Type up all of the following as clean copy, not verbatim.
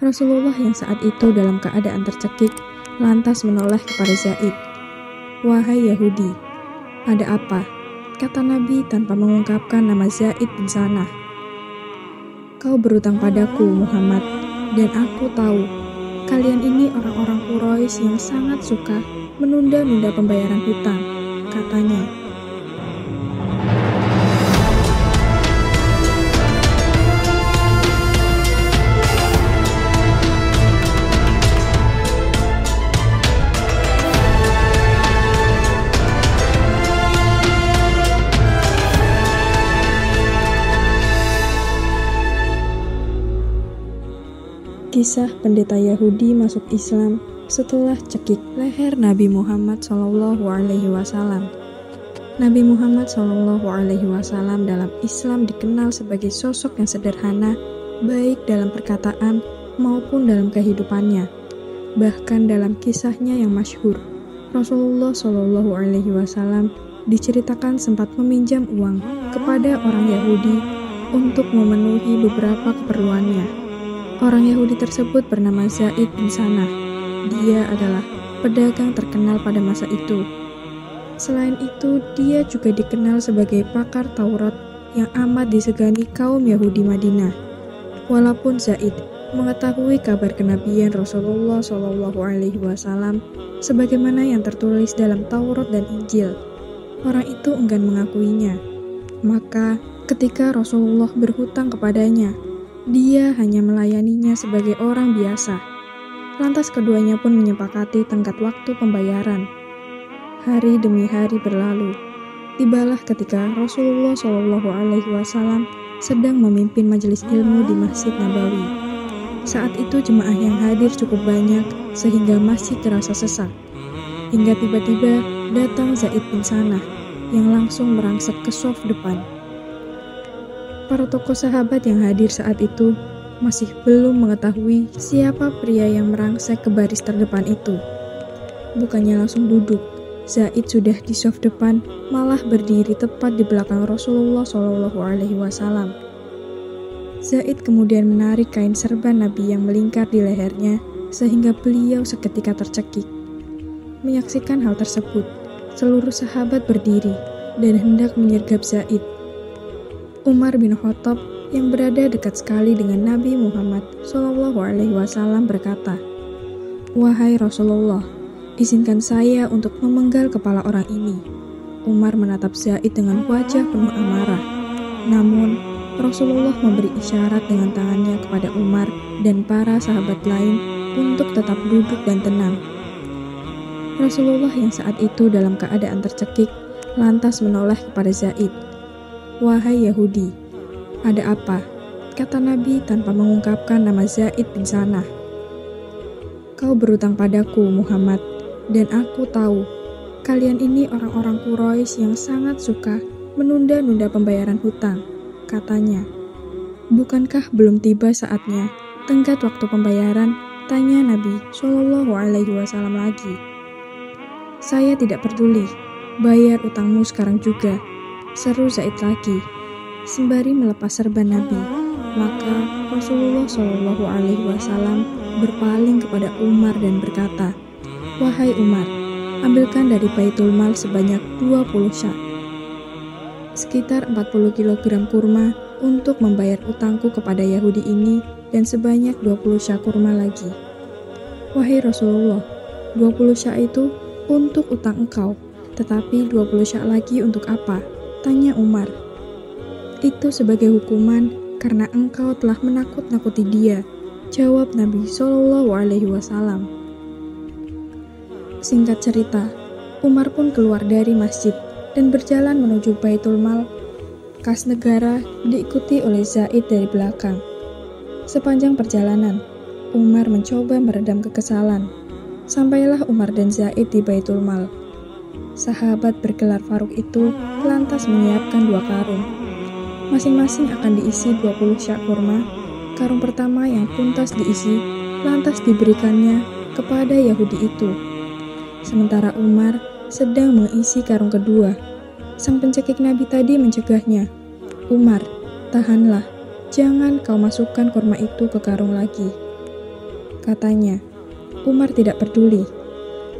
Rasulullah yang saat itu dalam keadaan tercekik, lantas menoleh kepada Zaid. "Wahai Yahudi, ada apa?" kata Nabi tanpa mengungkapkan nama Zaid bin Sanah. "Kau berutang padaku, Muhammad, dan aku tahu, kalian ini orang-orang Quraisy yang sangat suka menunda-nunda pembayaran hutang," katanya. Kisah pendeta Yahudi masuk Islam setelah cekik leher Nabi Muhammad SAW. Nabi Muhammad SAW dalam Islam dikenal sebagai sosok yang sederhana, baik dalam perkataan maupun dalam kehidupannya. Bahkan dalam kisahnya yang masyhur, Rasulullah SAW diceritakan sempat meminjam uang kepada orang Yahudi untuk memenuhi beberapa keperluannya. Orang Yahudi tersebut bernama Zaid bin Sanah. Dia adalah pedagang terkenal pada masa itu. Selain itu, dia juga dikenal sebagai pakar Taurat yang amat disegani kaum Yahudi Madinah. Walaupun Zaid mengetahui kabar kenabian Rasulullah SAW sebagaimana yang tertulis dalam Taurat dan Injil, orang itu enggan mengakuinya. Maka, ketika Rasulullah berhutang kepadanya, dia hanya melayaninya sebagai orang biasa. Lantas keduanya pun menyepakati tenggat waktu pembayaran. Hari demi hari berlalu. Tibalah ketika Rasulullah SAW sedang memimpin majelis ilmu di Masjid Nabawi. Saat itu jemaah yang hadir cukup banyak sehingga masih terasa sesak. Hingga tiba-tiba datang Zaid bin Sanah yang langsung merangsek ke shaf depan. Para tokoh sahabat yang hadir saat itu masih belum mengetahui siapa pria yang merangsek ke baris terdepan itu. Bukannya langsung duduk, Zaid sudah di shaf depan, malah berdiri tepat di belakang Rasulullah SAW. Zaid kemudian menarik kain serban Nabi yang melingkar di lehernya sehingga beliau seketika tercekik. Menyaksikan hal tersebut, seluruh sahabat berdiri dan hendak menyergap Zaid. Umar bin Khattab yang berada dekat sekali dengan Nabi Muhammad SAW berkata, "Wahai Rasulullah, izinkan saya untuk memenggal kepala orang ini." Umar menatap Zaid dengan wajah penuh amarah. Namun, Rasulullah memberi isyarat dengan tangannya kepada Umar dan para sahabat lain untuk tetap duduk dan tenang. Rasulullah yang saat itu dalam keadaan tercekik, lantas menoleh kepada Zaid. "Wahai Yahudi, ada apa?" kata Nabi tanpa mengungkapkan nama Zaid bin Sanah. "Kau berutang padaku, Muhammad, dan aku tahu, kalian ini orang-orang Quraisy yang sangat suka menunda-nunda pembayaran hutang," katanya. "Bukankah belum tiba saatnya tenggat waktu pembayaran?" tanya Nabi SAW lagi. "Saya tidak peduli, bayar utangmu sekarang juga," seru Zaid lagi, sembari melepas serban Nabi. Maka Rasulullah SAW berpaling kepada Umar dan berkata, "Wahai Umar, ambilkan dari Baitul Mal sebanyak 20 syak, sekitar 40 kg kurma untuk membayar utangku kepada Yahudi ini, dan sebanyak 20 syak kurma lagi." "Wahai Rasulullah, 20 syak itu untuk utang engkau, tetapi 20 syak lagi untuk apa?" tanya Umar. "Itu sebagai hukuman karena engkau telah menakut-nakuti dia," jawab Nabi SAW. Singkat cerita, Umar pun keluar dari masjid dan berjalan menuju Baitul Mal. Kas negara diikuti oleh Zaid dari belakang. Sepanjang perjalanan, Umar mencoba meredam kekesalan. Sampailah Umar dan Zaid di Baitul Mal. Sahabat bergelar Faruq itu lantas menyiapkan 2 karung. Masing-masing akan diisi 20 syak kurma. Karung pertama yang tuntas diisi, lantas diberikannya kepada Yahudi itu. Sementara Umar sedang mengisi karung kedua. Sang pencekik Nabi tadi mencegahnya. "Umar, tahanlah, jangan kau masukkan kurma itu ke karung lagi." Katanya, Umar tidak peduli.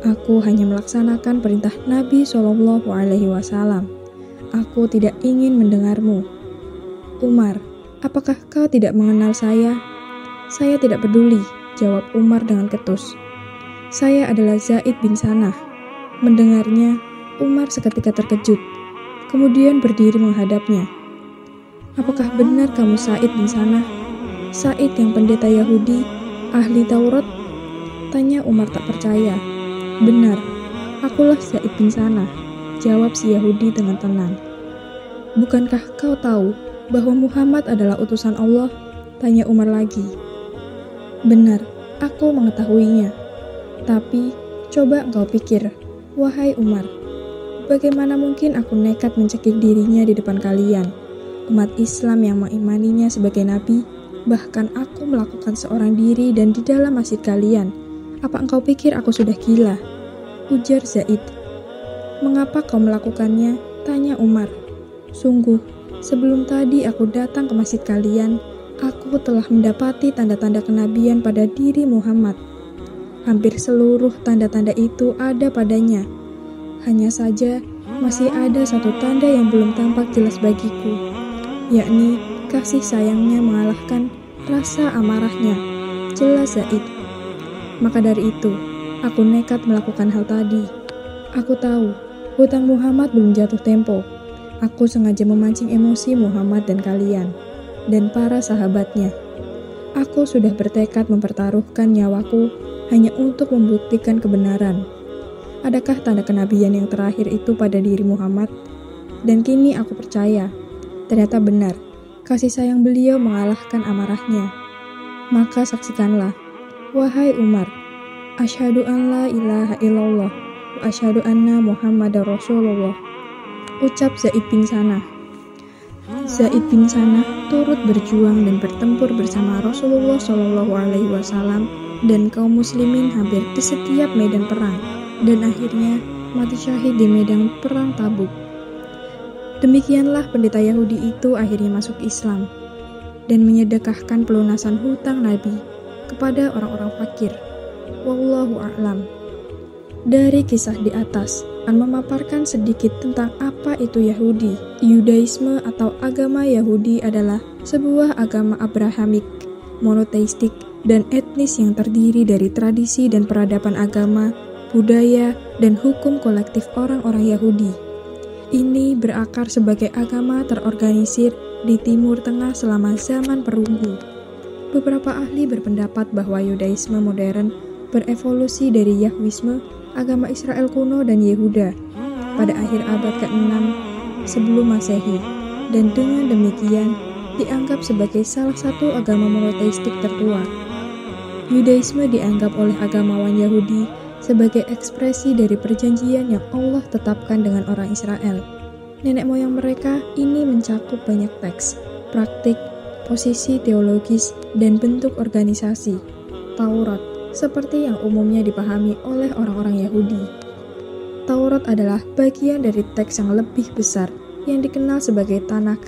Aku hanya melaksanakan perintah Nabi Shallallahu Alaihi Wasallam. Aku tidak ingin mendengarmu. Umar, apakah kau tidak mengenal saya? Saya tidak peduli, jawab Umar dengan ketus. Saya adalah Zaid bin Sanah. Mendengarnya, Umar seketika terkejut, kemudian berdiri menghadapnya. Apakah benar kamu Said bin Sanah? Said yang pendeta Yahudi, ahli Taurat? Tanya Umar tak percaya. Benar, akulah Zaid bin Sanah, jawab si Yahudi dengan tenang. Bukankah kau tahu bahwa Muhammad adalah utusan Allah? Tanya Umar lagi. Benar, aku mengetahuinya. Tapi, coba engkau pikir, wahai Umar, bagaimana mungkin aku nekat mencekik dirinya di depan kalian, umat Islam yang mengimaninya sebagai nabi, bahkan aku melakukan seorang diri dan di dalam masjid kalian. Apa engkau pikir aku sudah gila? Ujar Zaid. Mengapa kau melakukannya? Tanya Umar. Sungguh, sebelum tadi aku datang ke masjid kalian, aku telah mendapati tanda-tanda kenabian pada diri Muhammad. Hampir seluruh tanda-tanda itu ada padanya. Hanya saja, masih ada satu tanda yang belum tampak jelas bagiku, yakni kasih sayangnya mengalahkan rasa amarahnya. Jelas Zaid. Maka dari itu, aku nekat melakukan hal tadi. Aku tahu, hutang Muhammad belum jatuh tempo. Aku sengaja memancing emosi Muhammad dan kalian, dan para sahabatnya. Aku sudah bertekad mempertaruhkan nyawaku hanya untuk membuktikan kebenaran. Adakah tanda kenabian yang terakhir itu pada diri Muhammad? Dan kini aku percaya, ternyata benar, kasih sayang beliau mengalahkan amarahnya. Maka saksikanlah, wahai Umar, asyhadu an la ilaha illallah wa asyhadu anna Muhammadar Rasulullah. Ucap Zaid bin Sanah. Zaid bin Sanah turut berjuang dan bertempur bersama Rasulullah Shallallahu Alaihi Wasallam dan kaum muslimin hampir di setiap medan perang, dan akhirnya mati syahid di medan perang Tabuk. Demikianlah pendeta Yahudi itu akhirnya masuk Islam dan menyedekahkan pelunasan hutang Nabi kepada orang-orang fakir. Wallahu a'lam. Dari kisah di atas akan memaparkan sedikit tentang apa itu Yahudi. Yudaisme atau agama Yahudi adalah sebuah agama Abrahamik, monoteistik, dan etnis yang terdiri dari tradisi dan peradaban agama, budaya, dan hukum kolektif orang-orang Yahudi. Ini berakar sebagai agama terorganisir di Timur Tengah selama zaman perunggu. Beberapa ahli berpendapat bahwa Yudaisme modern berevolusi dari Yahwisme, agama Israel kuno dan Yehuda, pada akhir abad ke-6 sebelum Masehi, dan dengan demikian dianggap sebagai salah satu agama monoteistik tertua. Yudaisme dianggap oleh agamawan Yahudi sebagai ekspresi dari perjanjian yang Allah tetapkan dengan orang Israel. Nenek moyang mereka ini mencakup banyak teks, praktik, posisi teologis, dan bentuk organisasi. Taurat, seperti yang umumnya dipahami oleh orang-orang Yahudi. Taurat adalah bagian dari teks yang lebih besar yang dikenal sebagai Tanakh.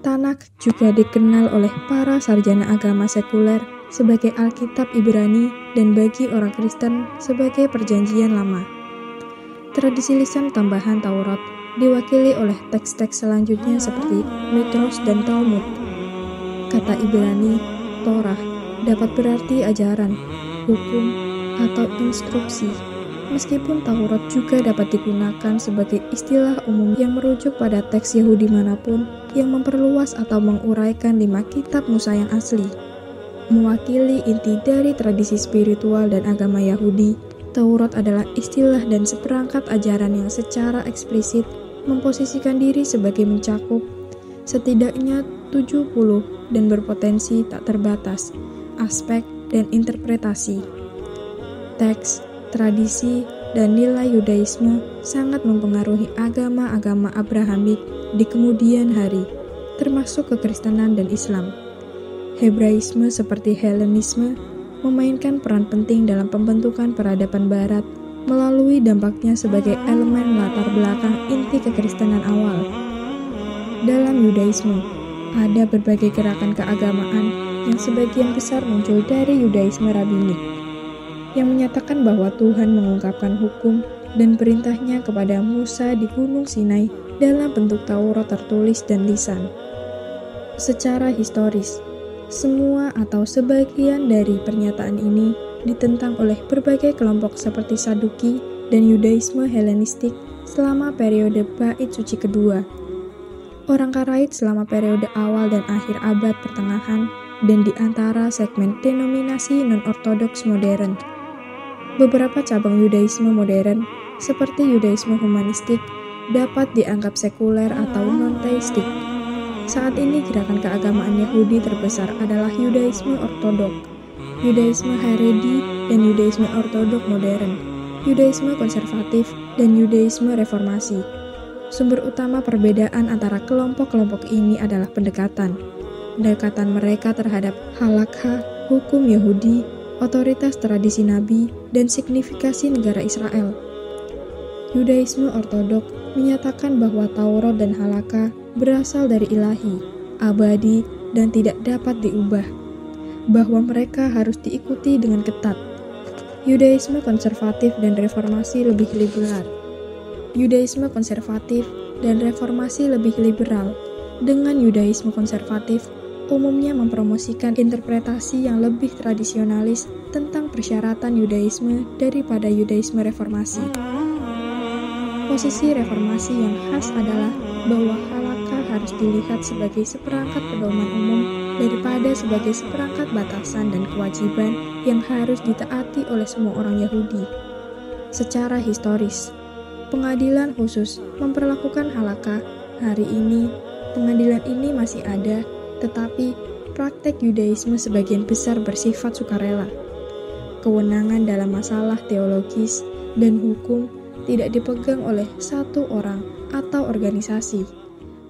Tanakh juga dikenal oleh para sarjana agama sekuler sebagai Alkitab Ibrani dan bagi orang Kristen sebagai Perjanjian Lama. Tradisi lisan tambahan Taurat diwakili oleh teks-teks selanjutnya seperti Mitros dan Talmud. Kata Ibrani, Torah, dapat berarti ajaran, hukum, atau instruksi. Meskipun Taurat juga dapat digunakan sebagai istilah umum yang merujuk pada teks Yahudi manapun yang memperluas atau menguraikan 5 kitab Musa yang asli. Mewakili inti dari tradisi spiritual dan agama Yahudi, Taurat adalah istilah dan seperangkat ajaran yang secara eksplisit memposisikan diri sebagai mencakup setidaknya 70 dan berpotensi tak terbatas aspek dan interpretasi. Teks, tradisi, dan nilai Yudaisme sangat mempengaruhi agama-agama Abrahamik di kemudian hari, termasuk kekristenan dan Islam. Hebraisme seperti Helenisme memainkan peran penting dalam pembentukan peradaban Barat melalui dampaknya sebagai elemen latar belakang inti kekristenan awal. Dalam Yudaisme, ada berbagai gerakan keagamaan yang sebagian besar muncul dari Yudaisme Rabbinik, yang menyatakan bahwa Tuhan mengungkapkan hukum dan perintahnya kepada Musa di Gunung Sinai dalam bentuk Taurat tertulis dan lisan. Secara historis, semua atau sebagian dari pernyataan ini ditentang oleh berbagai kelompok seperti Saduki dan Yudaisme Helenistik selama periode Bait Suci kedua, orang Karaid selama periode awal dan akhir abad pertengahan, dan di antara segmen denominasi non-ortodoks modern. Beberapa cabang Yudaisme modern, seperti Yudaisme humanistik, dapat dianggap sekuler atau non-teistik. Saat ini gerakan keagamaan Yahudi terbesar adalah Yudaisme ortodok, Yudaisme Haredi, dan Yudaisme ortodok modern, Yudaisme konservatif, dan Yudaisme reformasi. Sumber utama perbedaan antara kelompok-kelompok ini adalah pendekatan mereka terhadap halakha, hukum Yahudi, otoritas tradisi Nabi, dan signifikasi negara Israel. Yudaisme ortodok menyatakan bahwa Taurat dan halakha berasal dari ilahi, abadi, dan tidak dapat diubah, bahwa mereka harus diikuti dengan ketat. Yudaisme konservatif dan reformasi lebih liberal. Yudaisme konservatif dan reformasi lebih liberal. Dengan Yudaisme konservatif, umumnya mempromosikan interpretasi yang lebih tradisionalis tentang persyaratan Yudaisme daripada Yudaisme reformasi. Posisi reformasi yang khas adalah bahwa halakha harus dilihat sebagai seperangkat pedoman umum daripada sebagai seperangkat batasan dan kewajiban yang harus ditaati oleh semua orang Yahudi. Secara historis, pengadilan khusus memperlakukan halakha. Hari ini, pengadilan ini masih ada, tetapi praktek Yudaisme sebagian besar bersifat sukarela. Kewenangan dalam masalah teologis dan hukum tidak dipegang oleh satu orang atau organisasi,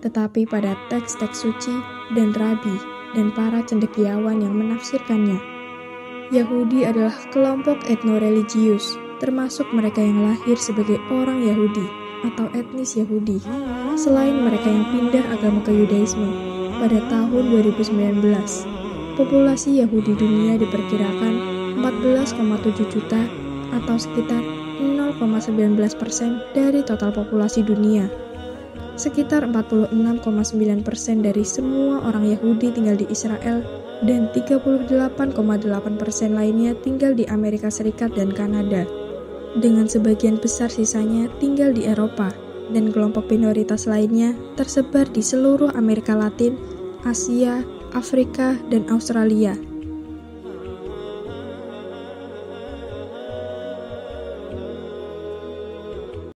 tetapi pada teks-teks suci dan rabi dan para cendekiawan yang menafsirkannya. Yahudi adalah kelompok etno-religius, termasuk mereka yang lahir sebagai orang Yahudi atau etnis Yahudi, selain mereka yang pindah agama ke Yudaisme. Pada tahun 2019, populasi Yahudi dunia diperkirakan 14,7 juta atau sekitar 0,19% dari total populasi dunia. Sekitar 46,9% dari semua orang Yahudi tinggal di Israel dan 38,8% lainnya tinggal di Amerika Serikat dan Kanada. Dengan sebagian besar sisanya tinggal di Eropa dan kelompok minoritas lainnya tersebar di seluruh Amerika Latin, Asia, Afrika, dan Australia.